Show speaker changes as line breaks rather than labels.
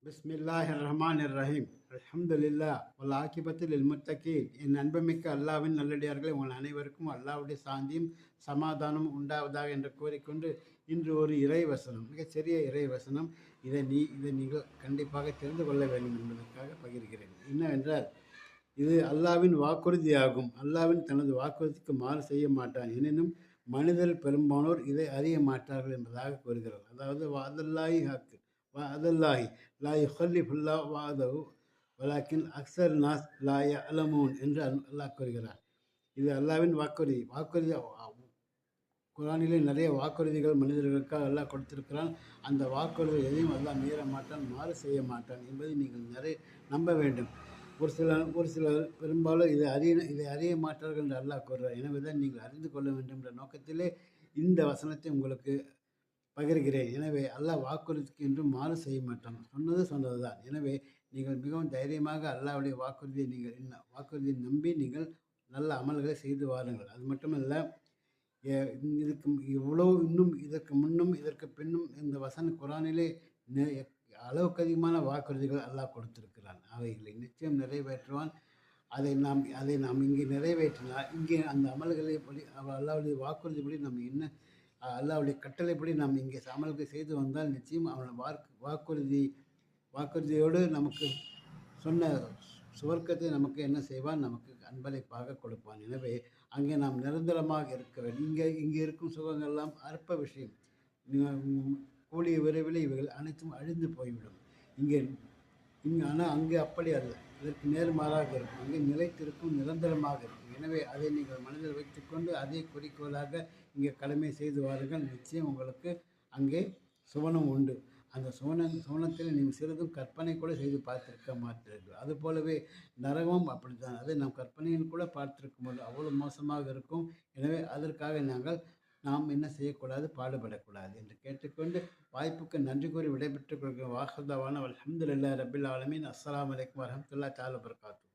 பிஸ்மில்லாஹிர் ரஹீம் அல்ஹம்துலில்லாஹ் வல் ஆகிபத்தில் முத்தகீன். என் அன்புமிக்க அல்லாவின் நல்லடியார்களை உங்கள் அனைவருக்கும் அல்லாவுடைய சாந்தியும் சமாதானம் உண்டாவதாக என்று கூறிக்கொண்டு இன்று ஒரு இறை வசனம், மிகச்சிறிய இறை வசனம். இதை நீங்கள் கண்டிப்பாக தெரிந்து கொள்ள வேண்டும் என்பதற்காக பகிர்கிறேன். என்னவென்றால், இது அல்லாவின் வாக்குறுதியாகும். அல்லாவின் தனது வாக்குறுதிக்கு மாறு செய்ய மாட்டான், எனினும் மனிதர் பெரும்பானோர் இதை அறிய மாட்டார்கள் என்பதாக கூறுகிறார். அதாவது வாதல்லாஹி ஹக்கு அதல்லாஹி லா யுஹல்லிஃபுல்லா வாதஹு வலாக்கின் அக்ஸர் நாஸ் லா யஅலமூன் என்று அல்லாஹ் கூறுகிறார். இது அல்லாவின் வாக்குறுதி. குரானிலே நிறைய வாக்குறுதிகள் மனிதர்களுக்காக அல்லாஹ் கொடுத்திருக்கிறான். அந்த வாக்குறுதி எதையும் அல்லாஹ் மீற மாட்டான், மாறு செய்ய மாட்டான் என்பதை நீங்கள் நிறைய நம்ப வேண்டும். ஒரு சிலர் பெரும்பாலும் இதை அறிய மாட்டார்கள் என்று அல்லாஹ் கூறுகிறார். எனவே தான் நீங்கள் அறிந்து கொள்ள வேண்டும் என்ற நோக்கத்திலே இந்த வசனத்தை உங்களுக்கு பகிர்கிறேன். எனவே அல்லாஹ் வாக்குறுதிக்கு என்றும் மாறு செய்ய மாட்டான். சொன்னது தான். எனவே நீங்கள் மிகவும் தைரியமாக அல்லாஹ்வுடைய வாக்குறுதியை நம்பி நீங்கள் நல்ல அமல்களை செய்து வாருங்கள். அது மட்டுமல்ல, இதுக்கு இதற்கு முன்னும் இதற்கு பின்னும் இந்த குரானிலே அளவுக்கு அதிகமான வாக்குறுதிகள் அல்லாஹ் கொடுத்திருக்கிறான். அவைகளை நிச்சயம் நிறைவேற்றுவான். அதை நாம் இங்கே நிறைவேற்றினால், இங்கே அந்த அமல்களை படி அல்லாஹ்வுடைய வாக்குறுதிப்படி நம்ம என்ன அல்லாஹ்வுடைய கட்டளைப்படி நாம் இங்கே அமல்கள் செய்து வந்தால் நிச்சயம் அவன் வாக்குறுதியோடு நமக்கு சொன்ன சுவர்க்கத்தை நமக்கு என்ன செய்வான், நமக்கு அன்பளிப்பாக கொடுப்பான். எனவே அங்கே நாம் நிரந்தரமாக இருக்க வேண்டும். இங்கே இருக்கும் சுகங்கள்லாம் அற்ப விஷயம். கூடிய விரைவில் இவைகள் அனைத்தும் அழிந்து போய்விடும். ஆனால் அங்கே அப்படி அல்ல, இதற்கு நேர்மாறாக இருக்கும். அங்கே நிலைத்திருக்கும், நிரந்தரமாக இருக்கும். எனவே அதை நீங்கள் மனதில் வைத்துக்கொண்டு அதே குறிக்கோளாக இங்கே கடமை செய்து வாருங்கள். நிச்சயம் உங்களுக்கு அங்கே சுவனம் உண்டு. அந்த சுவனத்தில் நீங்கள் சிறிதும் கற்பனை கூட செய்து பார்த்திருக்க மாட்டீர்கள். அதுபோலவே நரகமும் அப்படித்தான். அதை நாம் கற்பனையில் கூட பார்த்திருக்க முடியும், அவ்வளோ மோசமாக இருக்கும். எனவே அதற்காக நாம் என்ன செய்யக்கூடாது, பாடுபடக்கூடாது என்று கேட்டுக்கொண்டு வாய்ப்புக்கு நன்றி கூறி விடைபெற்றுக் கொள்கிறோம். வாஹர்தாவான அல்ஹம்துலில்லாஹி ரப்பில் ஆலமீன். அஸ்ஸலாமு அலைக்கும் வரஹ்மத்துல்லாஹி தஆலா வபரகாத்துஹு.